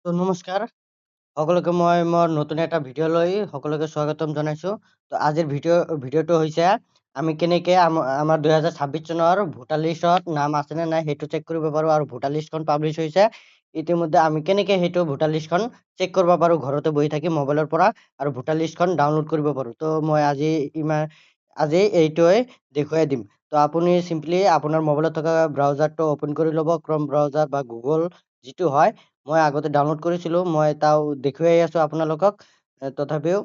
তো নমস্কাৰ সকলোকে মই মোৰ নতুন এটা ভিডিঅ'লৈ সকলোকে স্বাগতম জনাইছোঁ। তো আজিৰ ভিডিঅ'টো হৈছে আমি কেনেকৈ আমাৰ 2026 চনৰ ভোটাৰ লিষ্টত নাম আছেনে নাই সেইটো চেক কৰিব পাৰোঁ, আৰু ভোটাৰ লিষ্টখন পাব্লিছ হৈছে ইতিমধ্যে আমি কেনেকৈ সেইটো ভোটাৰ লিষ্টখন চেক কৰিব পাৰোঁ ঘৰতে বহি থাকি মোবাইলৰ পৰা, আৰু ভোটাৰ লিষ্টখন ডাউনলোড কৰিব পাৰোঁ। তো মই আজি এইটোৱে দেখুৱাই দিম। তো আপুনি চিম্পলি আপোনাৰ মোবাইলত থকা ব্ৰাউজাৰটো অ'পেন কৰি ল'ব, ক্ৰম ব্ৰাউজাৰ বা গুগল যিটো হয়। মই আগতে ডাউনলোড কৰিছিলোঁ, মই তাও দেখুৱাই আছোঁ আপোনালোকক। তথাপিও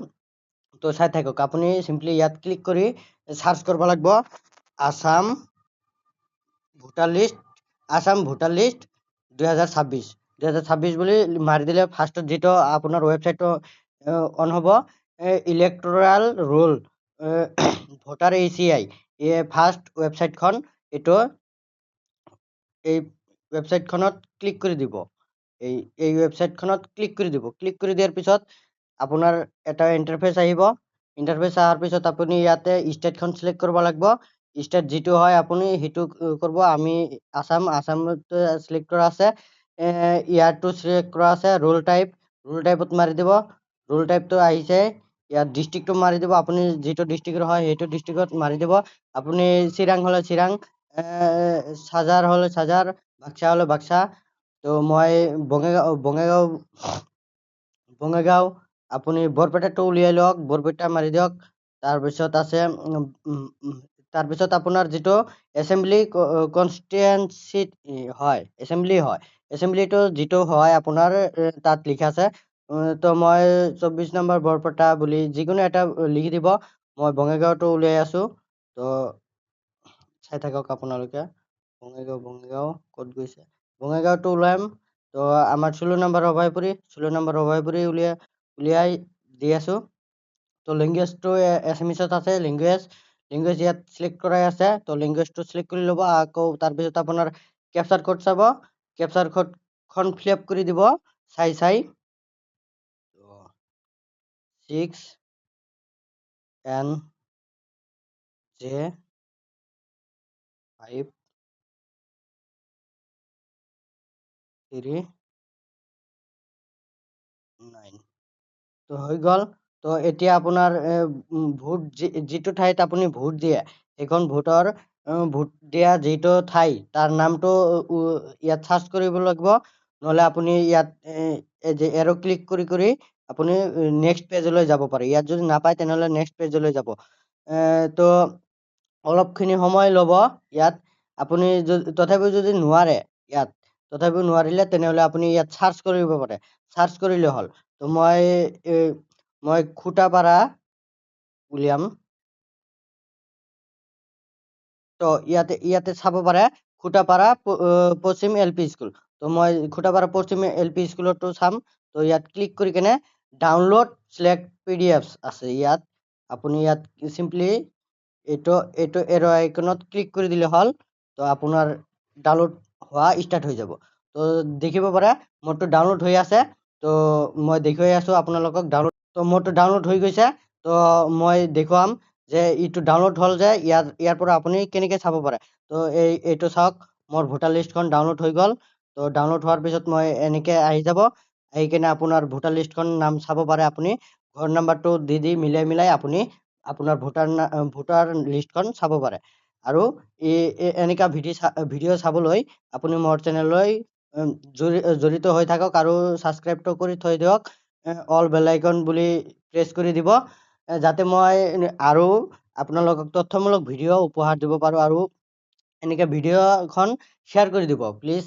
তো চাই থাকক। আপুনি চিম্পলি ইয়াত ক্লিক কৰি চাৰ্চ কৰিব লাগিব আসাম ভোটাৰ লিষ্ট 2026 বুলি মাৰি দিলে ফাৰ্ষ্টত যিটো আপোনাৰ ৱেবছাইটটো অন হ'ব, ইলেক্টৰাল ৰোল ভোটাৰ ACI এই ফাৰ্ষ্ট ৱেবছাইটখন। এইটো এই ৱেবছাইটখনত ক্লিক কৰি দিব। এই ৱেবছাইটখনত ক্লিক কৰি দিব। ক্লিক কৰি দিয়াৰ পিছত আপোনাৰ এটা ইণ্টাৰফেচ আহিব। ইণ্টাৰফেচ অহাৰ পিছত আপুনি ইয়াতে ষ্টেটখন চিলেক্ট কৰিব লাগিব। ষ্টেট যিটো হয় আপুনি সেইটো কৰিব। আমি আসামত চিলেক্ট কৰা আছে, ইয়াৰটো চিলেক্ট কৰা আছে। ৰোল টাইপত মাৰি দিব। ৰোল টাইপটো আহিছে, ইয়াত ডিষ্ট্ৰিক্টটো মাৰি দিব। আপুনি যিটো ডিষ্ট্ৰিক্টৰ হয় সেইটো ডিষ্ট্ৰিক্টত মাৰি দিব। আপুনি চিৰাং হ'লে চিৰাং, সাজাৰ হ'লে সাজাৰ, বাক্সা হ'লে বাক্সা। তো মই বঙাইগাঁও আপুনি বৰপেটাটো উলিয়াই লওক, বৰপেটা মাৰি দিয়ক। তাৰপিছত আছে তাৰপিছত আপোনাৰ যিটো এছেম্বলি কনষ্টিটুৱেঞ্চি হয়, এছেম্বলিটো যিটো হয় আপোনাৰ তাত লিখা আছে। তো মই 24 নম্বৰ বৰপেটা বুলি যিকোনো এটা লিখি দিব। মই বঙাইগাঁওটো উলিয়াই আছোঁ। তো চাই থাকক আপোনালোকে। বঙাইগাঁও ক'ত গৈছে, বঙাইগাঁওটো ওলাম। তো আমাৰ 16 নম্বৰ অভয়পুৰী উলিয়াই দি আছোঁ। তো লেংগুৱেজটো এছামিছত আছে। লেংগুৱেজ ইয়াত চিলেক্ট কৰাই আছে। তো লেংগুৱেজটো চিলেক্ট কৰি ল'ব। আকৌ তাৰপিছত আপোনাৰ কেপচাৰ কোড চাব, কেপচাৰ কোডখন ফিল আপ কৰি দিব চাই 6NJ539 তো হৈ গ'ল। তো এতিয়া আপোনাৰ ভোট যিটো ঠাইত আপুনি ভোট দিয়ে সেইখন ভোট দিয়া যিটো ঠাই তাৰ নামটো ইয়াত চাৰ্চ কৰিব লাগিব। নহ'লে আপুনি ইয়াত এৰ' ক্লিক কৰি আপুনি নেক্সট পেজলৈ যাব পাৰে। ইয়াত যদি নাপায় তেনেহ'লে নেক্সট পেজলৈ যাব। তো অলপখিনি সময় ল'ব ইয়াত। আপুনি তথাপিও যদি নোৱাৰে তথাপিও নোৱাৰিলে তেনেহ'লে আপুনি ইয়াত চাৰ্চ কৰিব পাৰে। চাৰ্চ কৰিলে হ'ল। তো মই খুটাপাৰা উলিয়াম। তো ইয়াতে চাব পাৰে খুটাপাৰা পশ্চিম LP স্কুল। তো মই খুটাপাৰা পশ্চিম LP স্কুলতো চাম। তো ইয়াত ক্লিক কৰি কেনে ডাউনলোড চিলেক্ট PDFs আছে ইয়াত। আপুনি ইয়াত চিম্পলি এইটো এৰ' আইকনত ক্লিক কৰি দিলে হ'ল। তো আপোনাৰ ডাউনলোড হোৱা ষ্টাৰ্ট হৈ যাব। তো দেখিব পাৰে মোৰটো ডাউনলোড হৈ আছে। তো মই দেখুৱাই আছোঁ আপোনালোকক তো মোৰটো ডাউনলোড হৈ গৈছে। তো মই দেখুৱাম যে এইটো ডাউনলোড হ'ল যে ইয়াৰ পৰা আপুনি কেনেকৈ চাব পাৰে। তো এইটো চাওক, মোৰ ভোটাৰ লিষ্টখন ডাউনলোড হৈ গ'ল। তো ডাউনলোড হোৱাৰ পিছত মই এনেকৈ আহি যাব। আহি কিনে আপোনাৰ ভোটাৰ লিষ্টখন নাম চাব পাৰে। আপুনি ঘৰ নাম্বাৰটো দি মিলাই আপুনি আপোনাৰ ভোটাৰ লিষ্টখন চাব পাৰে। আৰু এনেকুৱা ভিডিঅ' চাবলৈ আপুনি মোৰ চেনেললৈ জড়িত হৈ থাকক, আৰু ছাবস্ক্ৰাইবটো কৰি থৈ দিয়ক। অল বেল আইকন বুলি প্ৰেছ কৰি দিব, যাতে মই আৰু আপোনালোকক তথ্যমূলক ভিডিঅ' উপহাৰ দিব পাৰোঁ। আৰু এনেকৈ ভিডিঅ'খন শ্বেয়াৰ কৰি দিব প্লিজ।